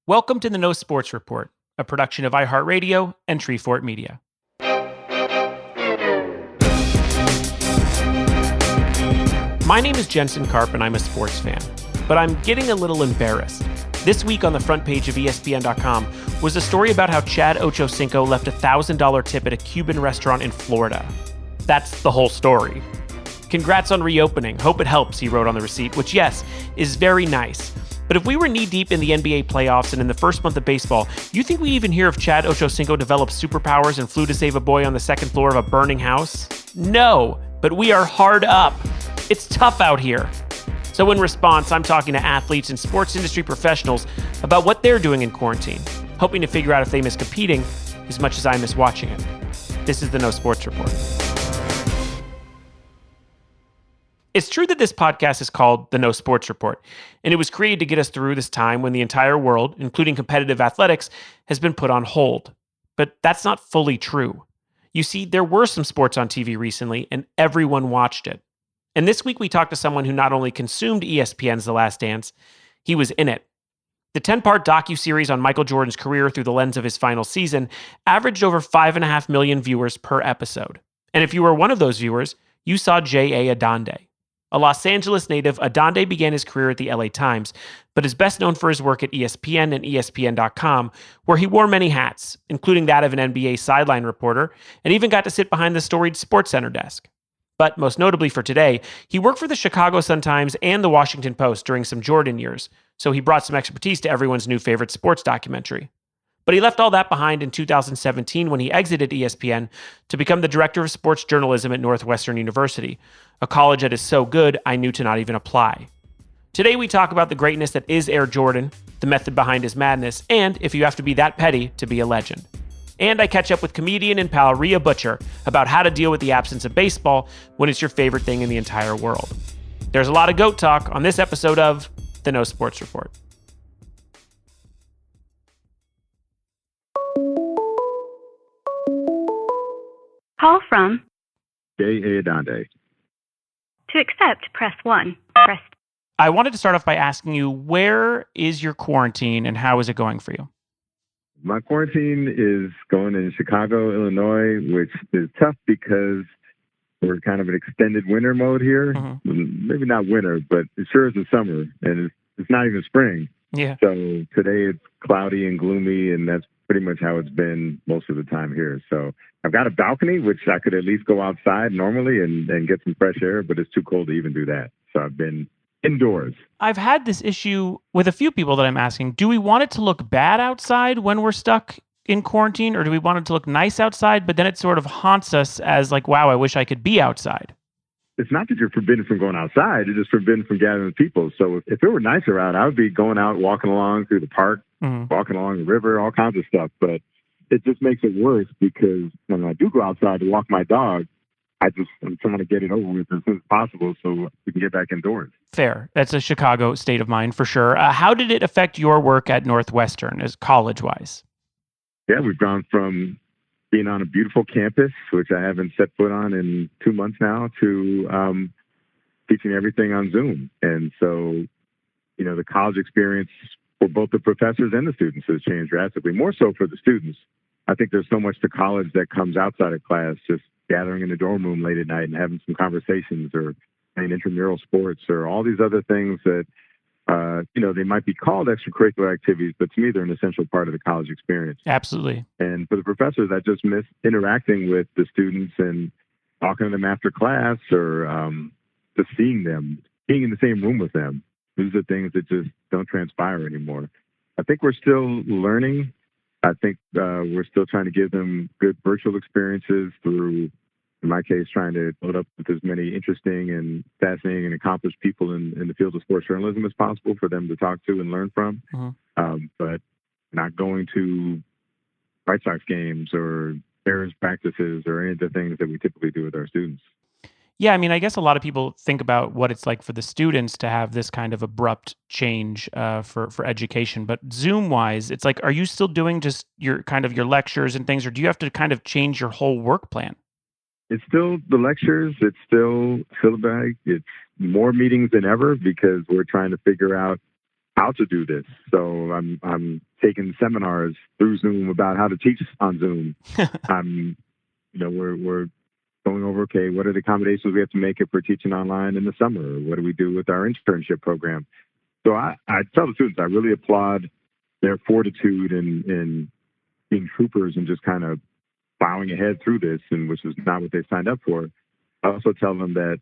Welcome to the No Sports Report, a production of iHeartRadio and Treefort Media. My name is Jensen Karp and I'm a sports fan, but I'm getting a little embarrassed. This week on the front page of ESPN.com was a story about how Chad Ochocinco left a $1,000 tip at a Cuban restaurant in Florida. That's the whole story. Congrats on reopening. Hope it helps, he wrote on the receipt, which, yes, is very nice. But if we were knee-deep in the NBA playoffs and in the first month of baseball, you think we'd even hear if Chad Ochocinco developed superpowers and flew to save a boy on the second floor of a burning house? No, but we are hard up. It's tough out here. So in response, I'm talking to athletes and sports industry professionals about what they're doing in quarantine, hoping to figure out if they miss competing as much as I miss watching it. This is the No Sports Report. It's true that this podcast is called the No Sports Report, and it was created to get us through this time when the entire world, including competitive athletics, has been put on hold. But that's not fully true. You see, there were some sports on TV recently, and everyone watched it. And this week we talked to someone who not only consumed ESPN's The Last Dance, he was in it. The 10-part docuseries on Michael Jordan's career through the lens of his final season averaged over 5.5 million viewers per episode. And if you were one of those viewers, you saw J.A. Adande. A Los Angeles native, Adande began his career at the LA Times, but is best known for his work at ESPN and ESPN.com, where he wore many hats, including that of an NBA sideline reporter, and even got to sit behind the storied SportsCenter desk. But most notably for today, he worked for the Chicago Sun-Times and the Washington Post during some Jordan years, so he brought some expertise to everyone's new favorite sports documentary. But he left all that behind in 2017 when he exited ESPN to become the director of sports journalism at Northwestern University, a college that is so good I knew to not even apply. Today we talk about the greatness that is Air Jordan, the method behind his madness, and if you have to be that petty to be a legend. And I catch up with comedian and pal Rhea Butcher about how to deal with the absence of baseball when it's your favorite thing in the entire world. There's a lot of GOAT talk on this episode of the No Sports Report. Call from J.A. Adande. To accept, press 1. I wanted to start off by asking you, where is your quarantine and how is it going for you? My quarantine is going in Chicago, Illinois, which is tough because we're kind of in extended winter mode here. Mm-hmm. Maybe not winter, but it sure is the summer, and it's not even spring. Yeah. So today it's cloudy and gloomy, and that's pretty much how it's been most of the time here. So I've got a balcony, which I could at least go outside normally and get some fresh air, but it's too cold to even do that. So I've been indoors. I've had this issue with a few people that I'm asking, do we want it to look bad outside when we're stuck in quarantine, or do we want it to look nice outside, but then it sort of haunts us as like, wow, I wish I could be outside? It's not that you're forbidden from going outside. You're just forbidden from gathering with people. So if it were nicer out, I would be going out, walking along through the park, walking along the river, all kinds of stuff. But it just makes it worse because when I do go outside to walk my dog, I'm trying to get it over with as soon as possible so we can get back indoors. Fair. That's a Chicago state of mind for sure. How did it affect your work at Northwestern as college-wise? Yeah, we've gone from being on a beautiful campus, which I haven't set foot on in 2 months now, to teaching everything on Zoom. And so, the college experience for both the professors and the students has changed drastically, more so for the students. I think there's so much to college that comes outside of class, just gathering in the dorm room late at night and having some conversations or playing intramural sports or all these other things that, they might be called extracurricular activities, but to me, they're an essential part of the college experience. Absolutely. And for the professors, I just miss interacting with the students and talking to them after class or just seeing them, being in the same room with them. These are things that just don't transpire anymore. I think we're still learning. I think we're still trying to give them good virtual experiences through, in my case, trying to load up with as many interesting and fascinating and accomplished people in the field of sports journalism as possible for them to talk to and learn from. But not going to White Sox games or Bears practices or any of the things that we typically do with our students. Yeah, I mean, I guess a lot of people think about what it's like for the students to have this kind of abrupt change for education. But Zoom-wise, it's like, are you still doing just your lectures and things, or do you have to kind of change your whole work plan? It's still the lectures. It's still syllabi. It's more meetings than ever because we're trying to figure out how to do this. So I'm taking seminars through Zoom about how to teach on Zoom. I'm, we're going over, okay, what are the accommodations we have to make if we're teaching online in the summer? What do we do with our internship program? So I tell the students, I really applaud their fortitude in being troopers and just kind of plowing ahead through this, and which is not what they signed up for. I also tell them that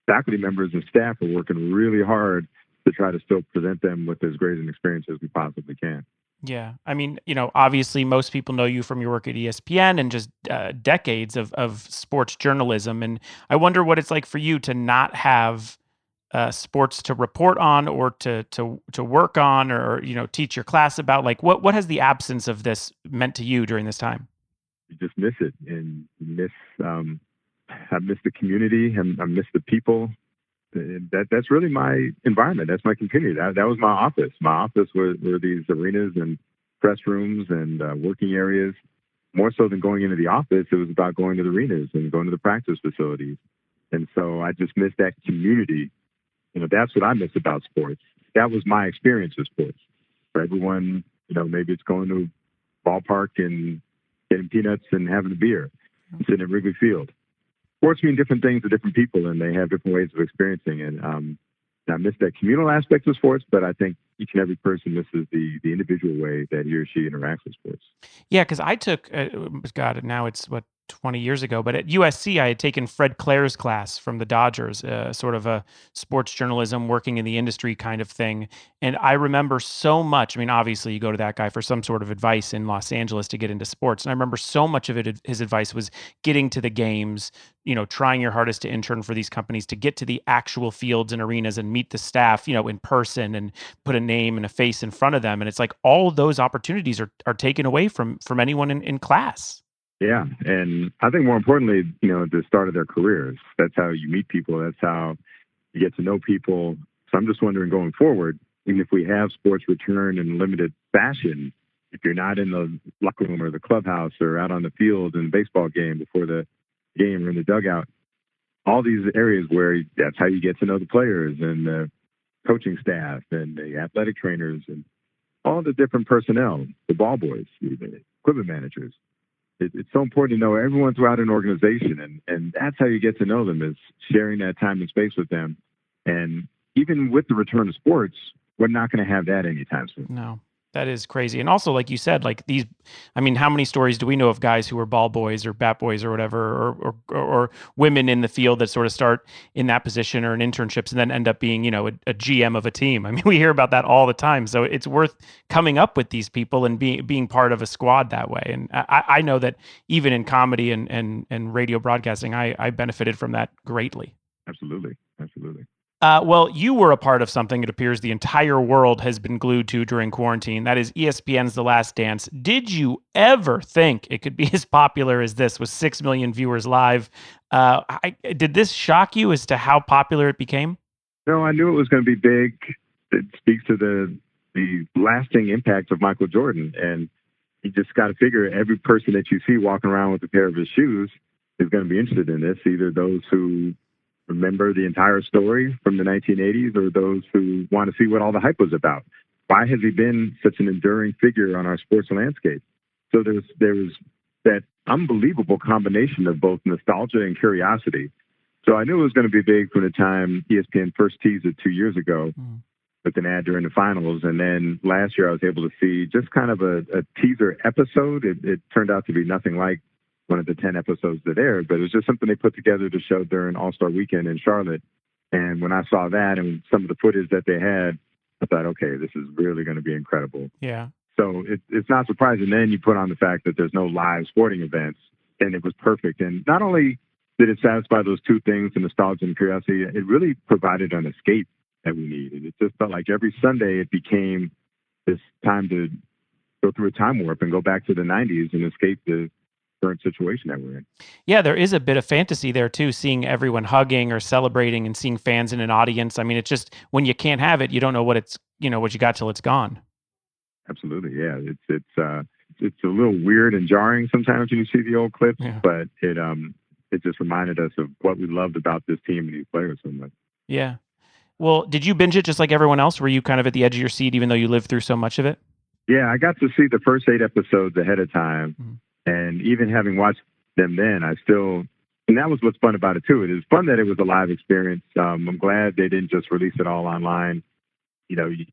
faculty members and staff are working really hard to try to still present them with as great an experience as we possibly can. Yeah. I mean, obviously most people know you from your work at ESPN and just decades of sports journalism. And I wonder what it's like for you to not have sports to report on or to work on or, teach your class about. Like what has the absence of this meant to you during this time? You just miss it, and I miss the community, and I miss the people. That's really my environment. That's my community. That was my office. My office were these arenas and press rooms and working areas. More so than going into the office, it was about going to the arenas and going to the practice facilities. And so I just miss that community. That's what I miss about sports. That was my experience with sports. For everyone, maybe it's going to a ballpark and getting peanuts and having a beer and sitting at Wrigley Field. Sports mean different things to different people, and they have different ways of experiencing it. I miss that communal aspect of sports, but I think each and every person misses the individual way that he or she interacts with sports. Yeah, because I took, God, now it's 20 years ago, but at USC, I had taken Fred Clare's class from the Dodgers, sort of a sports journalism, working in the industry kind of thing. And I remember so much. I mean, obviously, you go to that guy for some sort of advice in Los Angeles to get into sports. And I remember so much of it, his advice was getting to the games, trying your hardest to intern for these companies to get to the actual fields and arenas and meet the staff, in person and put a name and a face in front of them. And it's like all of those opportunities are taken away from anyone in class. Yeah. And I think more importantly, at the start of their careers, that's how you meet people. That's how you get to know people. So I'm just wondering going forward, even if we have sports return in limited fashion, if you're not in the locker room or the clubhouse or out on the field in a baseball game before the game or in the dugout, all these areas where that's how you get to know the players and the coaching staff and the athletic trainers and all the different personnel, the ball boys, the equipment managers. It's so important to know everyone throughout an organization, and that's how you get to know them, is sharing that time and space with them. And even with the return of sports, we're not going to have that anytime soon. No, that is crazy. And also, like you said, how many stories do we know of guys who are ball boys or bat boys or whatever, or women in the field that sort of start in that position or in internships and then end up being, a GM of a team. I mean, we hear about that all the time. So it's worth coming up with these people and being part of a squad that way. And I know that even in comedy and radio broadcasting, I benefited from that greatly. Absolutely. Absolutely. Well, you were a part of something it appears the entire world has been glued to during quarantine. That is ESPN's The Last Dance. Did you ever think it could be as popular as this with 6 million viewers live? Did this shock you as to how popular it became? No, I knew it was going to be big. It speaks to the lasting impact of Michael Jordan. And you just got to figure every person that you see walking around with a pair of his shoes is going to be interested in this, either those who remember the entire story from the 1980s or those who want to see what all the hype was about. Why has he been such an enduring figure on our sports landscape? So there was that unbelievable combination of both nostalgia and curiosity. So I knew it was going to be big from the time ESPN first teased it 2 years ago with an ad during the finals. And then last year I was able to see just kind of a teaser episode. It turned out to be nothing like one of the 10 episodes that aired, but it was just something they put together to show during All-Star Weekend in Charlotte. And when I saw that and some of the footage that they had, I thought, okay, this is really going to be incredible. Yeah. So it's not surprising. Then you put on the fact that there's no live sporting events, and it was perfect. And not only did it satisfy those two things, the nostalgia and curiosity, it really provided an escape that we needed. It just felt like every Sunday it became this time to go through a time warp and go back to the 90s and escape the current situation that we're in. Yeah, there is a bit of fantasy there too, seeing everyone hugging or celebrating and seeing fans in an audience. I mean, it's just when you can't have it, you don't know what what you got till it's gone. Absolutely, yeah. It's a little weird and jarring sometimes when you see the old clips, but it just reminded us of what we loved about this team and these players so much. Yeah. Well, did you binge it just like everyone else? Were you kind of at the edge of your seat, even though you lived through so much of it? Yeah, I got to see the first 8 episodes ahead of time. Mhm. And even having watched them then, and that was what's fun about it too. It is fun that it was a live experience. I'm glad they didn't just release it all online.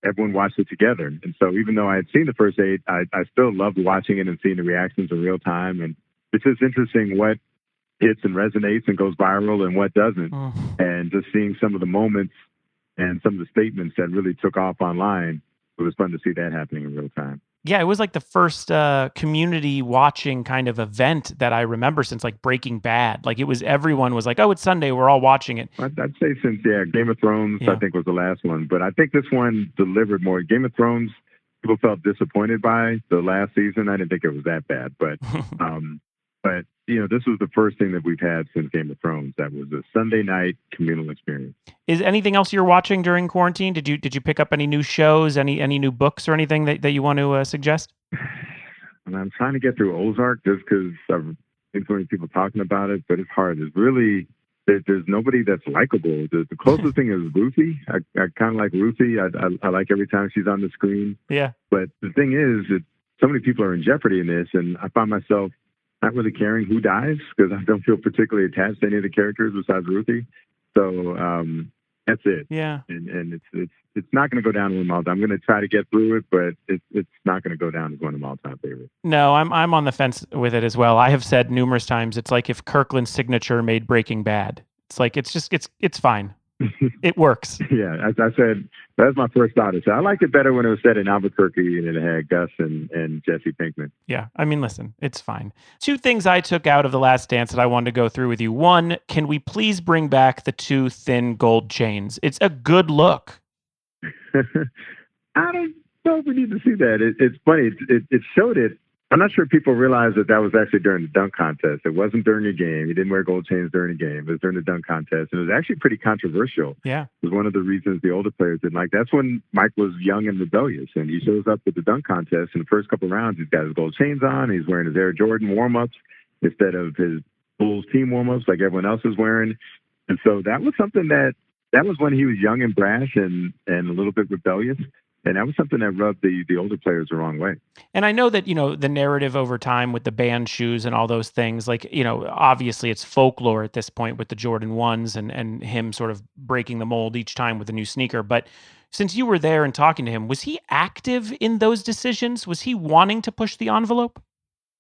Everyone watched it together. And so even though I had seen the first 8, I still loved watching it and seeing the reactions in real time. And it's just interesting what hits and resonates and goes viral and what doesn't. And just seeing some of the moments and some of the statements that really took off online, it was fun to see that happening in real time. Yeah, it was like the first community watching kind of event that I remember since like Breaking Bad. Like everyone was like, oh, it's Sunday, we're all watching it. I'd say since, Game of Thrones, I think was the last one. But I think this one delivered more. Game of Thrones, people felt disappointed by the last season. I didn't think it was that bad. But, this was the first thing that we've had since Game of Thrones. That was a Sunday night communal experience. Is anything else you're watching during quarantine? Did you pick up any new shows, any new books or anything that you want to suggest? And I'm trying to get through Ozark just because I've been so many people talking about it, but it's hard. There's nobody that's likable. The closest thing is Ruthie. I kind of like Ruthie. I like every time she's on the screen. Yeah. But the thing is that so many people are in jeopardy in this, and I find myself not really caring who dies because I don't feel particularly attached to any of the characters besides Ruthie. So that's it. Yeah. And it's not going to go down with my all-time. I'm going to try to get through it, but it's not going to go down as one of my all-time favorites. No, I'm on the fence with it as well. I have said numerous times it's like if Kirkland's signature made Breaking Bad. It's like it's fine. It works. Yeah, as I said, that's my first thought. I liked it better when it was set in Albuquerque and it had Gus and Jesse Pinkman. Yeah, I mean, listen, it's fine. 2 things I took out of The Last Dance that I wanted to go through with you. 1, can we please bring back the 2 thin gold chains? It's a good look. I don't know if we need to see that. It's funny. It showed it. I'm not sure people realize that was actually during the dunk contest. It wasn't during the game. He didn't wear gold chains during the game. It was during the dunk contest. And it was actually pretty controversial. Yeah. It was one of the reasons the older players didn't like. That's when Mike was young and rebellious. And he shows up at the dunk contest. In the first couple of rounds, he's got his gold chains on. He's wearing his Air Jordan warm-ups instead of his Bulls team warm-ups like everyone else is wearing. And so that was something that was when he was young and brash and a little bit rebellious. And that was something that rubbed the older players the wrong way. And I know that, the narrative over time with the band shoes and all those things, like, obviously it's folklore at this point with the Jordan 1s and him sort of breaking the mold each time with a new sneaker. But since you were there and talking to him, was he active in those decisions? Was he wanting to push the envelope?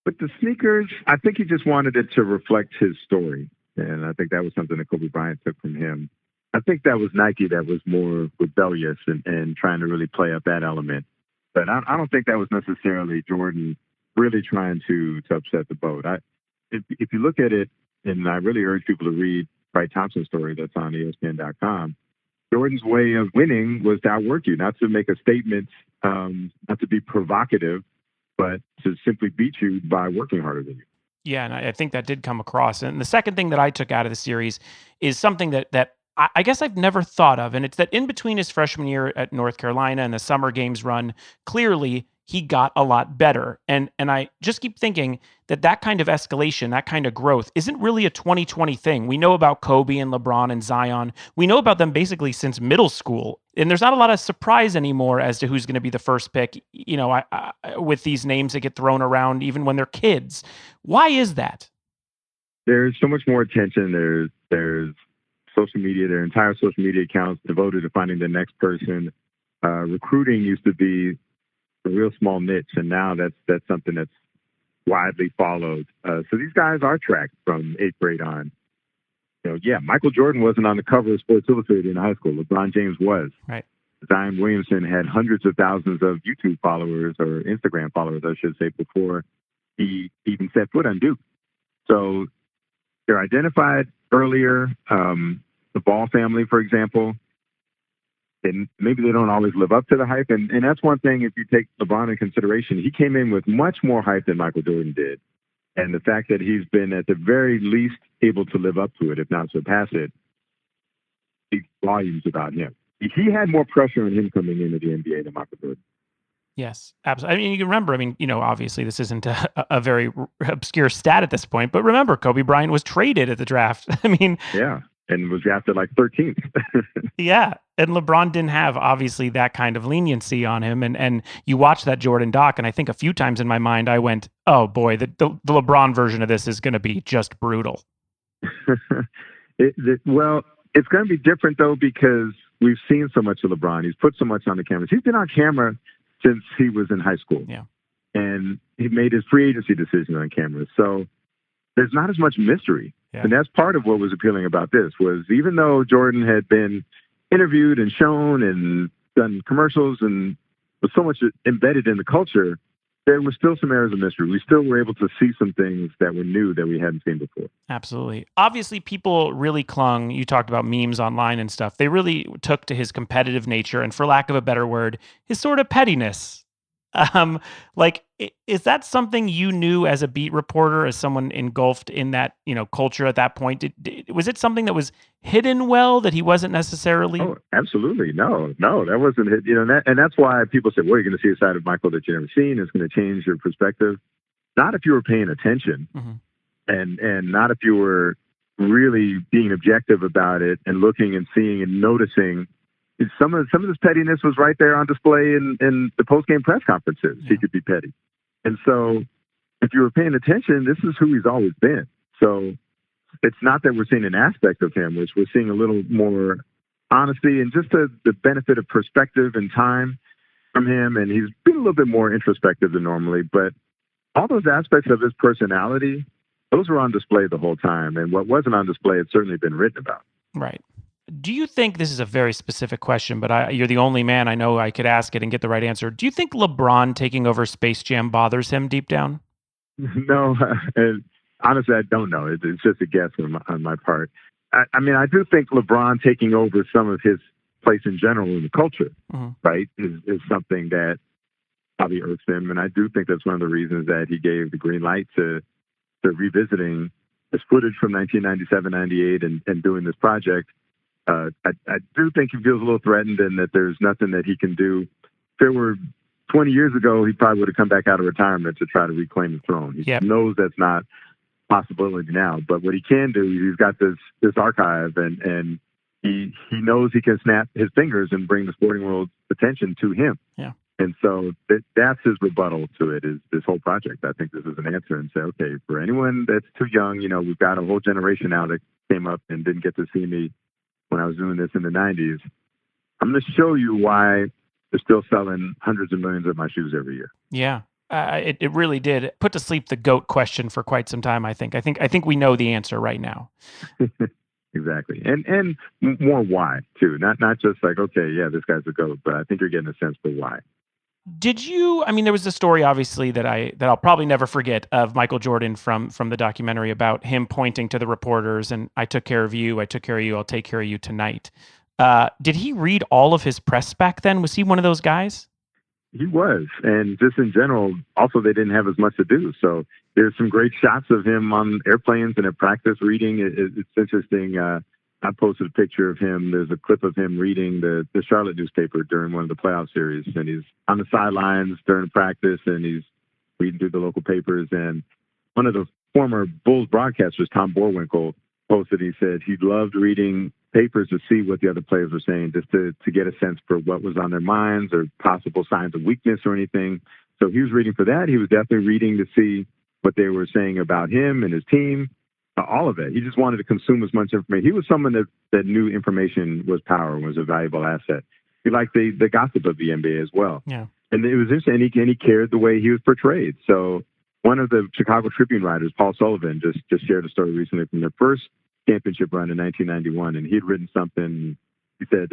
With the sneakers, I think he just wanted it to reflect his story. And I think that was something that Kobe Bryant took from him. I think that was Nike that was more rebellious and trying to really play up that element. But I don't think that was necessarily Jordan really trying to upset the boat. If you look at it, and I really urge people to read Wright Thompson's story that's on ESPN.com, Jordan's way of winning was to outwork you, not to make a statement, not to be provocative, but to simply beat you by working harder than you. Yeah, and I think that did come across. And the second thing that I took out of the series is something that I guess I've never thought of, and it's that in between his freshman year at North Carolina and the summer games run, clearly he got a lot better. And I just keep thinking that kind of escalation, that kind of growth isn't really a 2020 thing. We know about Kobe and LeBron and Zion. We know about them basically since middle school. And there's not a lot of surprise anymore as to who's going to be the first pick, with these names that get thrown around even when they're kids. Why is that? There's so much more attention. There's social media, their entire social media accounts devoted to finding the next person. Recruiting used to be a real small niche, and now that's something that's widely followed. So these guys are tracked from 8th grade on. Michael Jordan wasn't on the cover of Sports Illustrated in high school. LeBron James was. Right. Zion Williamson had hundreds of thousands of YouTube followers, or Instagram followers, I should say, before he even set foot on Duke. So they're identified earlier. The Ball family, for example, and maybe they don't always live up to the hype. And that's one thing, if you take LeBron in consideration, he came in with much more hype than Michael Jordan did. And the fact that he's been at the very least able to live up to it, if not surpass it, speaks volumes about him. He had more pressure on him coming into the NBA than Michael Jordan. Yes, absolutely. I mean, you can remember, obviously this isn't a very obscure stat at this point, but remember, Kobe Bryant was traded at the draft. Yeah. and was drafted like 13th. Yeah. And LeBron didn't have obviously that kind of leniency on him. And you watch that Jordan doc, and I think a few times in my mind I went, oh boy, the LeBron version of this is going to be just brutal. Well, it's going to be different though, because we've seen so much of LeBron. He's put so much on the cameras. He's been on camera since he was in high school. Yeah. And he made his free agency decision on camera. So there's not as much mystery. Yeah. And that's part of what was appealing about this, was even though Jordan had been interviewed and shown and done commercials and was so much embedded in the culture, there were still some areas of mystery. We still were able to see some things that were new that we hadn't seen before. Absolutely. Obviously, people really clung. You talked about memes online and stuff. They really took to his competitive nature and, for lack of a better word, his sort of pettiness. Is that something you knew as a beat reporter, as someone engulfed in that, culture at that point? Was it something that was hidden well, that he wasn't necessarily? Oh, absolutely. No, that wasn't it. And that's why people say, well, you're going to see a side of Michael that you've never seen. It's going to change your perspective. Not if you were paying attention, and not if you were really being objective about it and looking and seeing and noticing. Some of this pettiness was right there on display in the post-game press conferences. Yeah. He could be petty. And so if you were paying attention, this is who he's always been. So it's not that we're seeing an aspect of him, which we're seeing a little more honesty and just the benefit of perspective and time from him. And he's been a little bit more introspective than normally. But all those aspects of his personality, those were on display the whole time. And what wasn't on display had certainly been written about. Right. Do you think, this is a very specific question, but you're the only man I know I could ask it and get the right answer. Do you think LeBron taking over Space Jam bothers him deep down? No, and honestly, I don't know. It's just a guess on my part. I mean, I do think LeBron taking over some of his place in general in the culture, right, is something that probably irks him. And I do think that's one of the reasons that he gave the green light to revisiting this footage from 1997, 98 and doing this project. I do think he feels a little threatened and that there's nothing that he can do. If it were 20 years ago, he probably would have come back out of retirement to try to reclaim the throne. He knows that's not a possibility now. But what he can do, he's got this archive and he knows he can snap his fingers and bring the sporting world's attention to him. Yeah. And so that's his rebuttal to it, is this whole project. I think this is an answer and say, okay, for anyone that's too young, we've got a whole generation now that came up and didn't get to see me when I was doing this in the 90s. I'm going to show you why they're still selling hundreds of millions of my shoes every year. Yeah, it really did put to sleep the GOAT question for quite some time. I think we know the answer right now. Exactly, and more why too. Not just like, okay, yeah, this guy's a GOAT, but I think you're getting a sense for why. Did you? I mean, there was a story, obviously, that I'll probably never forget, of Michael Jordan from the documentary, about him pointing to the reporters and, I took care of you, I'll take care of you tonight. Did he read all of his press back then? Was he one of those guys? He was, and just in general, also they didn't have as much to do. So there's some great shots of him on airplanes and at practice reading. It's interesting. I posted a picture of him. There's a clip of him reading the Charlotte newspaper during one of the playoff series. And he's on the sidelines during practice and he's reading through the local papers. And one of the former Bulls broadcasters, Tom Borwinkle, posted, he said he loved reading papers to see what the other players were saying, just to get a sense for what was on their minds or possible signs of weakness or anything. So he was reading for that. He was definitely reading to see what they were saying about him and his team. All of it. He just wanted to consume as much information. He was someone that knew information was power, was a valuable asset. He liked the gossip of the NBA as well. Yeah. And it was interesting. And he cared the way he was portrayed. So one of the Chicago Tribune writers, Paul Sullivan, just shared a story recently from their first championship run in 1991. And he had written something. He said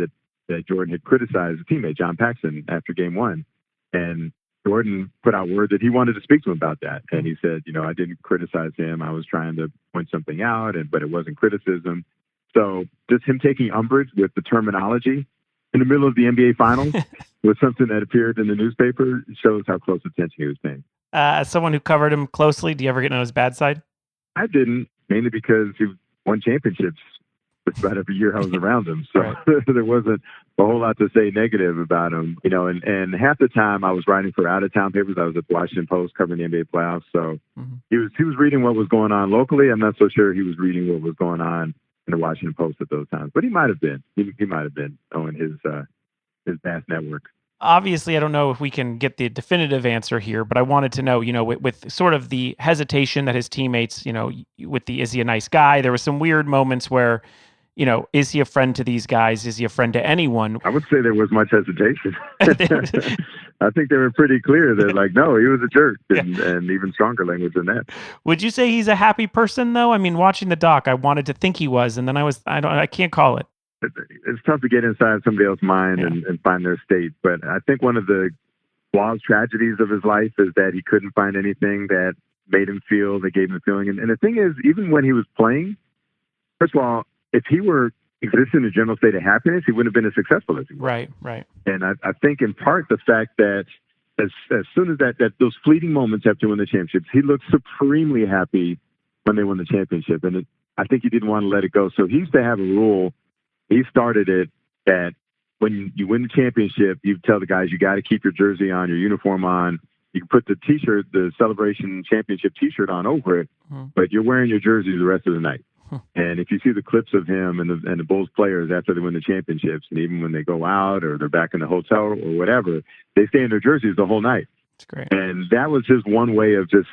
that Jordan had criticized a teammate, John Paxson, after game one. And Jordan put out word that he wanted to speak to him about that. And he said, I didn't criticize him. I was trying to point something out, but it wasn't criticism. So just him taking umbrage with the terminology in the middle of the NBA Finals was something that appeared in the newspaper. It shows how close attention he was paying. As someone who covered him closely, do you ever get on his bad side? I didn't, mainly because he won championships about every year I was around him. So right. There wasn't a whole lot to say negative about him, and half the time I was writing for out-of-town papers. I was at the Washington Post covering the NBA playoffs. So he was reading what was going on locally. I'm not so sure he was reading what was going on the Washington Post at those times. But he might have been. He might have been on his vast network. Obviously, I don't know if we can get the definitive answer here, but I wanted to know, with sort of the hesitation that his teammates, with the, is he a nice guy? There were some weird moments where, is he a friend to these guys? Is he a friend to anyone? I would say there was much hesitation. I think they were pretty clear that, like, no, he was a jerk, and even stronger language than that. Would you say he's a happy person, though? I mean, watching the doc, I wanted to think he was, and then I can't call it. It's tough to get inside somebody else's mind and find their state. But I think one of the wild tragedies of his life is that he couldn't find anything that made him feel, that gave him a feeling. And the thing is, even when he was playing, first of all, if he were existing in a general state of happiness, he wouldn't have been as successful as he was. Right. And I think in part the fact that as soon as that those fleeting moments after winning the championships, he looked supremely happy when they won the championship. And I think he didn't want to let it go. So he used to have a rule. He started it that when you win the championship, you tell the guys, you got to keep your jersey on, your uniform on. You can put the T-shirt, the celebration championship T-shirt on over it, but you're wearing your jersey the rest of the night. And if you see the clips of him and the Bulls players after they win the championships, and even when they go out or they're back in the hotel or whatever, they stay in their jerseys the whole night. That's great. And that was just one way of just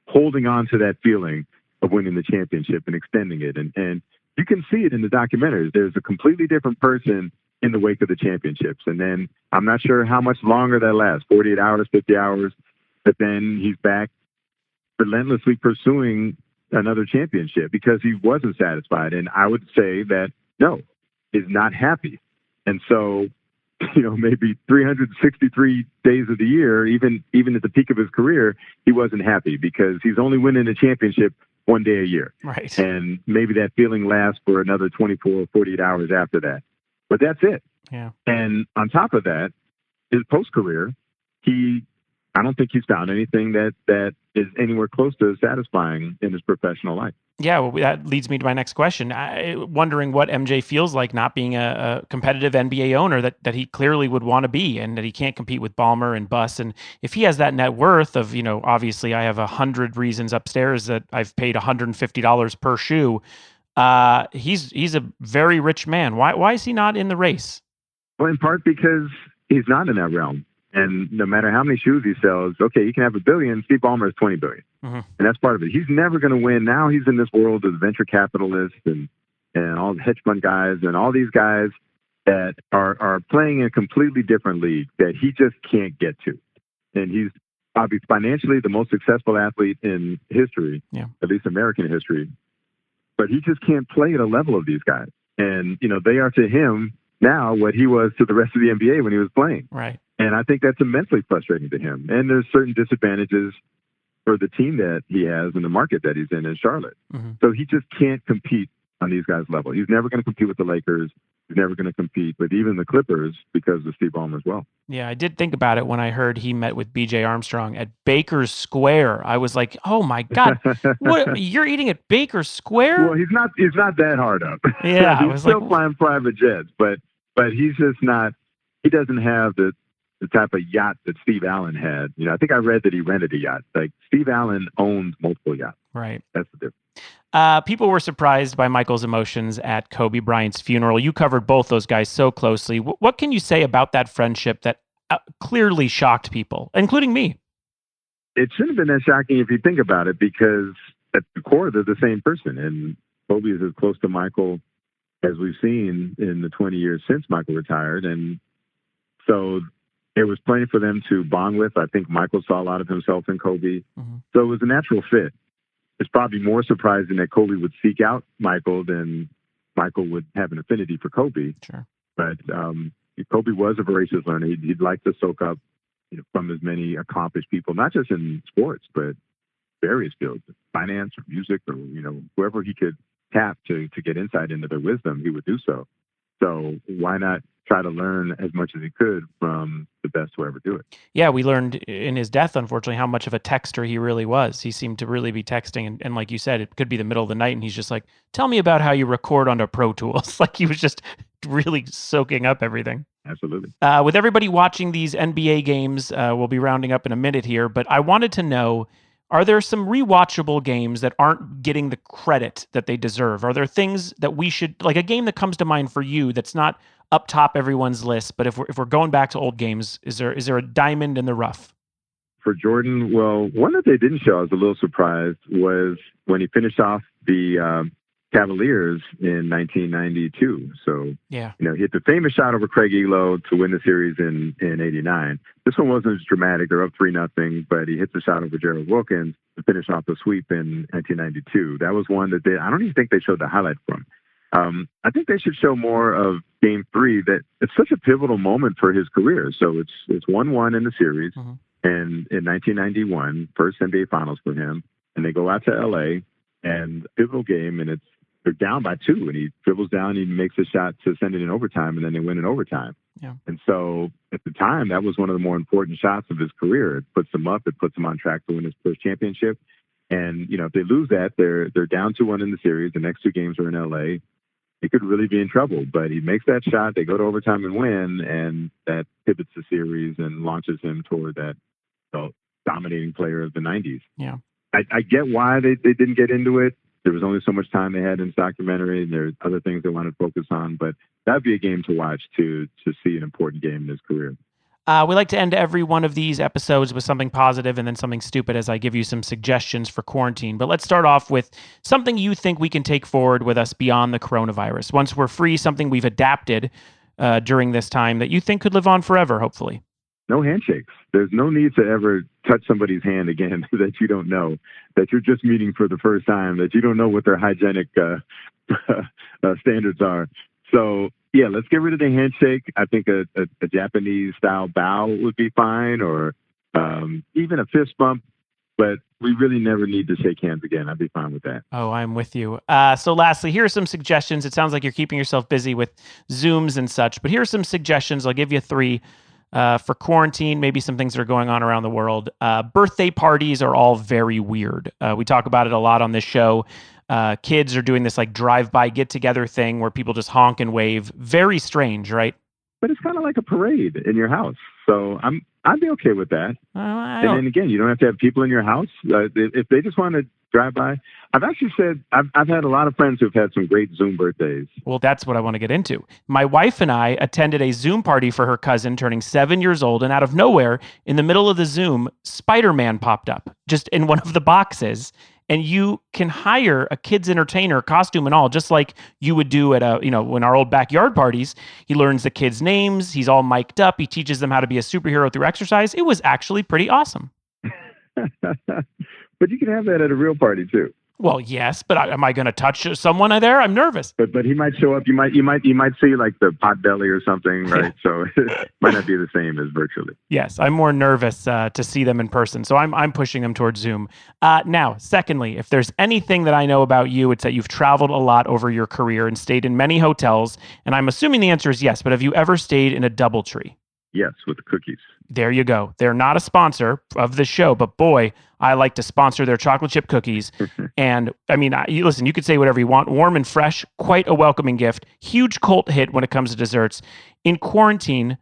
holding on to that feeling of winning the championship and extending it. And you can see it in the documentaries. There's a completely different person in the wake of the championships. And then I'm not sure how much longer that lasts, 48 hours, 50 hours, but then he's back relentlessly pursuing another championship because he wasn't satisfied. And I would say that, no, he's not happy. And so, maybe 363 days of the year, even at the peak of his career, he wasn't happy because he's only winning a championship one day a year. Right. And maybe that feeling lasts for another 24 or 48 hours after that. But that's it. Yeah. And on top of that, his post-career, I don't think he's found anything that is anywhere close to satisfying in his professional life. Yeah, well, that leads me to my next question. Wondering what MJ feels like not being a competitive NBA owner that he clearly would want to be, and that he can't compete with Ballmer and Buss. And if he has that net worth of, obviously I have 100 reasons upstairs that I've paid $150 per shoe. He's a very rich man. Why is he not in the race? Well, in part because he's not in that realm. And no matter how many shoes he sells, okay, he can have $1 billion. Steve Ballmer has $20 billion. And that's part of it. He's never going to win. Now he's in this world of venture capitalists and all the hedge fund guys and all these guys that are playing in a completely different league that he just can't get to. And he's obviously financially the most successful athlete in history, at least American history. But he just can't play at a level of these guys. And, they are to him now what he was to the rest of the NBA when he was playing. Right. And I think that's immensely frustrating to him. And there's certain disadvantages for the team that he has and the market that he's in Charlotte. So he just can't compete on these guys' level. He's never going to compete with the Lakers. He's never going to compete with even the Clippers because of Steve Ballmer as well. Yeah, I did think about it when I heard he met with B.J. Armstrong at Baker's Square. I was like, oh my God, what, you're eating at Baker's Square? Well, he's not that hard up. Yeah, he's still flying private jets, but he's just not. He doesn't have the type of yacht that Steve Allen had. I think I read that he rented a yacht. Like Steve Allen owned multiple yachts. Right. That's the difference. People were surprised by Michael's emotions at Kobe Bryant's funeral. You covered both those guys so closely. What can you say about that friendship that clearly shocked people, including me? It shouldn't have been that shocking if you think about it, because at the core, they're the same person. And Kobe is as close to Michael as we've seen in the 20 years since Michael retired. And so it was plenty for them to bond with. I think Michael saw a lot of himself in Kobe. So it was a natural fit. It's probably more surprising that Kobe would seek out Michael than Michael would have an affinity for Kobe. Sure. But Kobe was a voracious learner. He'd like to soak up from as many accomplished people, not just in sports, but various fields, finance or music or, whoever he could tap to get insight into their wisdom, he would do so. So why not try to learn as much as he could from the best to ever do it? Yeah, we learned in his death, unfortunately, how much of a texter he really was. He seemed to really be texting. And like you said, it could be the middle of the night and he's just like, tell me about how you record onto Pro Tools. Like he was just really soaking up everything. Absolutely. With everybody watching these NBA games, we'll be rounding up in a minute here, but I wanted to know, Are there some rewatchable games that aren't getting the credit that they deserve? Are there things that we should, like a game that comes to mind for you that's not up top everyone's list, but if we're going back to old games, is there a diamond in the rough? For Jordan, well, one that they didn't show, I was a little surprised, was when he finished off the Cavaliers in 1992. So, Yeah. he hit the famous shot over Craig Elo to win the series in '89. This one wasn't as dramatic. They're up 3-0, but he hits the shot over Gerald Wilkins to finish off the sweep in 1992. That was one that I don't even think they showed the highlight from. I think they should show more of Game 3. That it's such a pivotal moment for his career. So it's 1-1 in the series, and in 1991, first NBA Finals for him, and they go out to LA and pivotal game, and they're down by 2, and he dribbles down, he makes a shot to send it in overtime, and then they win in overtime. Yeah. And so at the time, that was one of the more important shots of his career. It puts him up, it puts him on track to win his first championship. And if they lose that, they're down 2-1 in the series. The next 2 games are in LA. He could really be in trouble, but he makes that shot. They go to overtime and win, and that pivots the series and launches him toward that dominating player of the 90s. Yeah. I get why they didn't get into it. There was only so much time they had in this documentary, and there's other things they wanted to focus on, but that'd be a game to watch to see an important game in his career. We like to end every one of these episodes with something positive and then something stupid as I give you some suggestions for quarantine. But let's start off with something you think we can take forward with us beyond the coronavirus. Once we're free, something we've adapted during this time that you think could live on forever, hopefully. No handshakes. There's no need to ever touch somebody's hand again that you don't know, that you're just meeting for the first time, that you don't know what their hygienic standards are. So, yeah, let's get rid of the handshake. I think a Japanese-style bow would be fine, or even a fist bump. But we really never need to shake hands again. I'd be fine with that. Oh, I'm with you. So lastly, here are some suggestions. It sounds like you're keeping yourself busy with Zooms and such, but here are some suggestions. I'll give you 3. For quarantine, maybe some things that are going on around the world. Birthday parties are all very weird. We talk about it a lot on this show. Kids are doing this like drive-by get-together thing where people just honk and wave. Very strange, right? But it's kind of like a parade in your house. So I'd be okay with that. And then again, you don't have to have people in your house. If they just want to drive by. I've actually said, I've had a lot of friends who've had some great Zoom birthdays. Well, that's what I want to get into. My wife and I attended a Zoom party for her cousin turning 7 years old, and out of nowhere, in the middle of the Zoom, Spider-Man popped up just in one of the boxes. And you can hire a kid's entertainer, costume and all, just like you would do at in our old backyard parties. He learns the kids' names. He's all mic'd up. He teaches them how to be a superhero through exercise. It was actually pretty awesome. But you can have that at a real party too. Well, yes, but am I going to touch someone there? I'm nervous. But he might show up. You might see like the pot belly or something, right? Yeah. So it might not be the same as virtually. Yes, I'm more nervous to see them in person, so I'm pushing them towards Zoom. Now, secondly, if there's anything that I know about you, it's that you've traveled a lot over your career and stayed in many hotels, and I'm assuming the answer is yes. But have you ever stayed in a DoubleTree? Yes, with the cookies. There you go. They're not a sponsor of the show, but boy, I like to sponsor their chocolate chip cookies. And I mean, listen, you could say whatever you want. Warm and fresh, quite a welcoming gift. Huge cult hit when it comes to desserts. In quarantine,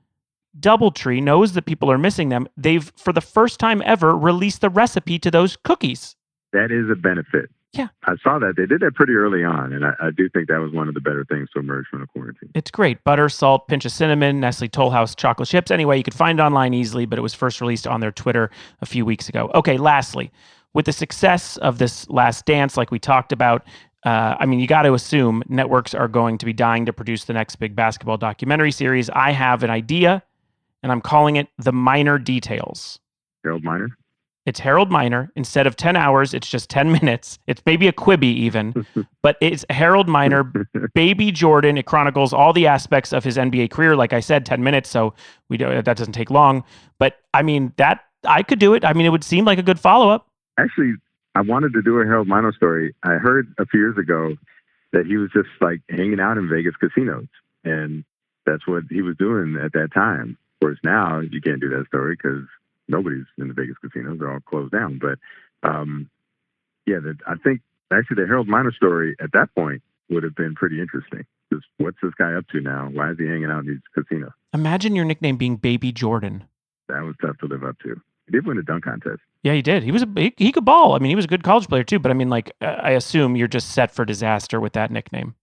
DoubleTree knows that people are missing them. They've, for the first time ever, released the recipe to those cookies. That is a benefit. Yeah. I saw that. They did that pretty early on, and I do think that was one of the better things to emerge from the quarantine. It's great. Butter, salt, pinch of cinnamon, Nestle Toll House chocolate chips. Anyway, you could find it online easily, but it was first released on their Twitter a few weeks ago. Okay, lastly, with the success of this Last Dance, like we talked about, you got to assume networks are going to be dying to produce the next big basketball documentary series. I have an idea, and I'm calling it The Minor Details. Harold Miner? It's Harold Miner. Instead of 10 hours, it's just 10 minutes. It's maybe a Quibi even, but it's Harold Miner, Baby Jordan. It chronicles all the aspects of his NBA career. Like I said, 10 minutes, so that doesn't take long. But I mean, that I could do it. I mean, it would seem like a good follow-up. Actually, I wanted to do a Harold Miner story. I heard a few years ago that he was just like hanging out in Vegas casinos, and that's what he was doing at that time. Of course, now you can't do that story because nobody's in the Vegas casinos. They're all closed down. But, I think actually the Harold Miner story at that point would have been pretty interesting. Just what's this guy up to now? Why is he hanging out in these casinos? Imagine your nickname being Baby Jordan. That was tough to live up to. He did win a dunk contest. Yeah, he did. He could ball. I mean, he was a good college player too. But I mean, like, I assume you're just set for disaster with that nickname.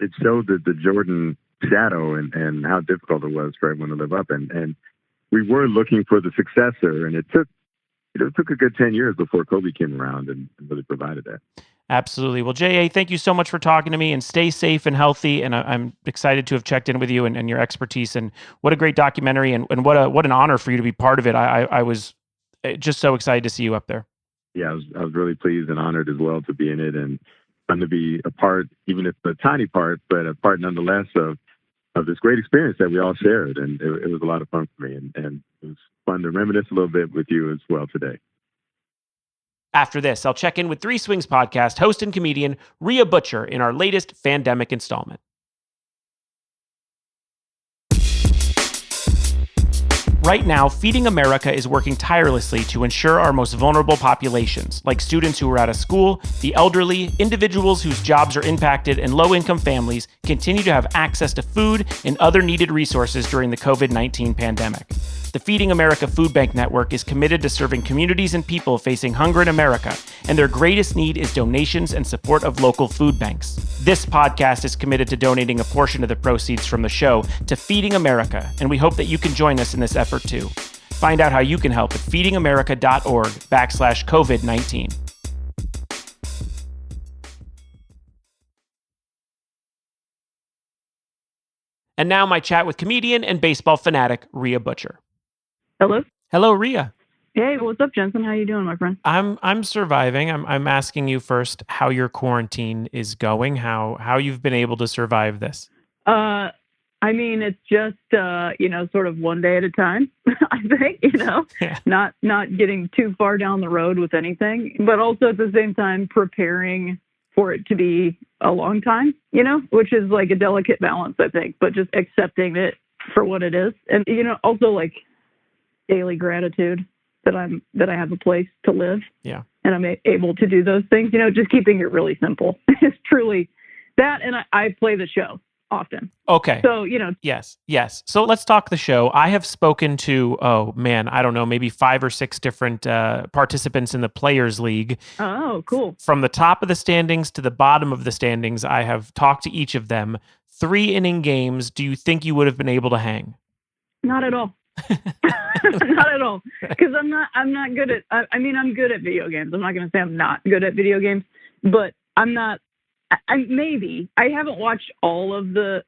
It showed the Jordan shadow and how difficult it was for everyone to live up. And we were looking for the successor, and it took a good 10 years before Kobe came around and really provided that. Absolutely. Well, J.A., thank you so much for talking to me, and stay safe and healthy. And I'm excited to have checked in with you and your expertise. And what a great documentary, and what an honor for you to be part of it. I was just so excited to see you up there. Yeah, I was really pleased and honored as well to be in it, and fun to be a part, even if a tiny part, but a part nonetheless of this great experience that we all shared. And it was a lot of fun for me, and it was fun to reminisce a little bit with you as well today. After this, I'll check in with Three Swings podcast host and comedian Rhea Butcher in our latest FANDEMIC installment. Right now, Feeding America is working tirelessly to ensure our most vulnerable populations, like students who are out of school, the elderly, individuals whose jobs are impacted, and low-income families, continue to have access to food and other needed resources during the COVID-19 pandemic. The Feeding America Food Bank Network is committed to serving communities and people facing hunger in America, and their greatest need is donations and support of local food banks. This podcast is committed to donating a portion of the proceeds from the show to Feeding America, and we hope that you can join us in this effort too. Find out how you can help at feedingamerica.org/COVID-19. And now my chat with comedian and baseball fanatic Rhea Butcher. Hello. Hello, Rhea. Hey, what's up, Jensen? How you doing, my friend? I'm surviving. I'm asking you first how your quarantine is going, how you've been able to survive this. I mean, it's just sort of one day at a time. I think, Yeah. not getting too far down the road with anything, but also at the same time preparing for it to be a long time, which is like a delicate balance, I think, but just accepting it for what it is. And also like daily gratitude that I have a place to live. Yeah. And I'm able to do those things, just keeping it really simple. It's truly that. And I play the show often. Okay. So, Yes. So let's talk the show. I have spoken to, I don't know, maybe 5 or 6 different participants in the Players League. Oh, cool. From the top of the standings to the bottom of the standings, I have talked to each of them. 3-inning games. Do you think you would have been able to hang? Not at all. Not at all. Because I'm not good at, I'm good at video games. I'm not going to say I'm not good at video games, but I'm not, maybe. I haven't watched all of it.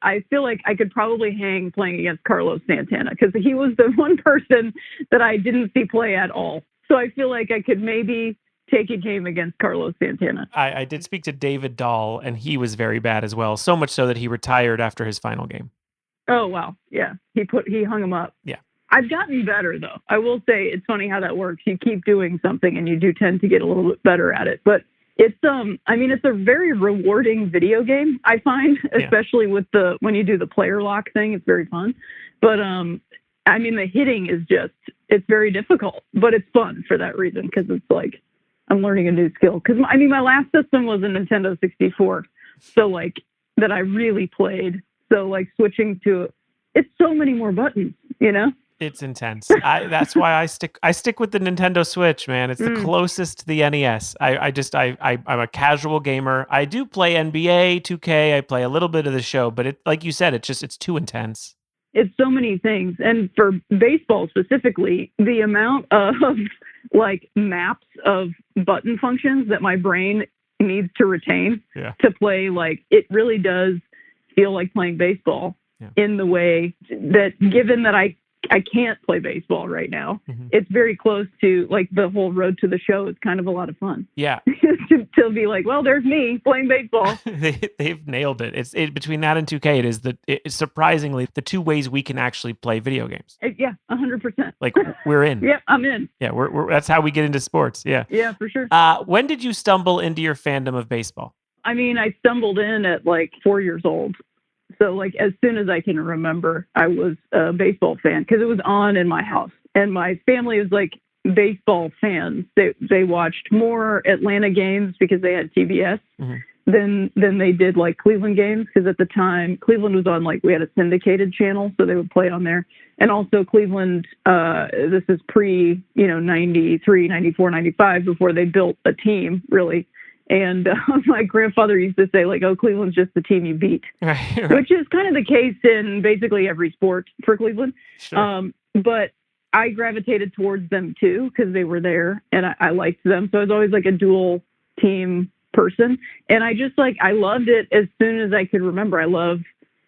I feel like I could probably hang playing against Carlos Santana because he was the one person that I didn't see play at all. So I feel like I could maybe take a game against Carlos Santana. I did speak to David Dahl, and he was very bad as well. So much so that he retired after his final game. Oh, wow. Yeah. He hung him up. Yeah. I've gotten better, though. I will say it's funny how that works. You keep doing something and you do tend to get a little bit better at it. But it's it's a very rewarding video game, I find, especially with when you do the player lock thing. It's very fun. But the hitting is it's very difficult, but it's fun for that reason because it's like I'm learning a new skill. Because my last system was a Nintendo 64, so like that I really played. So like switching to it's so many more buttons, It's intense. That's why I stick with the Nintendo Switch, man. It's the closest to the NES. I'm a casual gamer. I do play NBA 2K. I play a little bit of the show, but it, like you said, it's too intense. It's so many things. And for baseball specifically, the amount of like maps of button functions that my brain needs to retain to play, like it really does feel like playing baseball in the way that, given that I can't play baseball right now, it's very close to like the whole road to the show is kind of a lot of fun. Yeah. to be like, well, there's me playing baseball. They've nailed it. It's between that and 2K, it's surprisingly the 2 ways we can actually play video games. Yeah, 100%. Like we're in. Yep, I'm in. Yeah, we're that's how we get into sports. Yeah. Yeah, for sure. When did you stumble into your fandom of baseball? I stumbled in at like 4 years old. So like as soon as I can remember, I was a baseball fan because it was on in my house, and my family was like baseball fans. They watched more Atlanta games because they had TBS, than they did like Cleveland games, because at the time Cleveland was on, like, we had a syndicated channel, so they would play on there. And also Cleveland, this is pre, 93, 94, 95, before they built a team, really. And my grandfather used to say, like, oh, Cleveland's just the team you beat, Right. which is kind of the case in basically every sport for Cleveland. Sure. But I gravitated towards them too, because they were there and I liked them. So I was always like a dual team person. And I just, like, I loved it as soon as I could remember. I love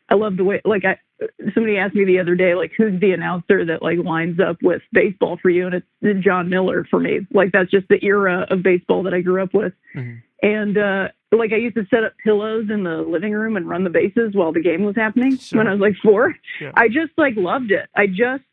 the way, like, somebody asked me the other day, like, who's the announcer that, like, lines up with baseball for you? And it's John Miller for me. Like, that's just the era of baseball that I grew up with. Mm-hmm. And, like, I used to set up pillows in the living room and run the bases while the game was happening when I was like 4. Yeah. I just, like, loved it. I just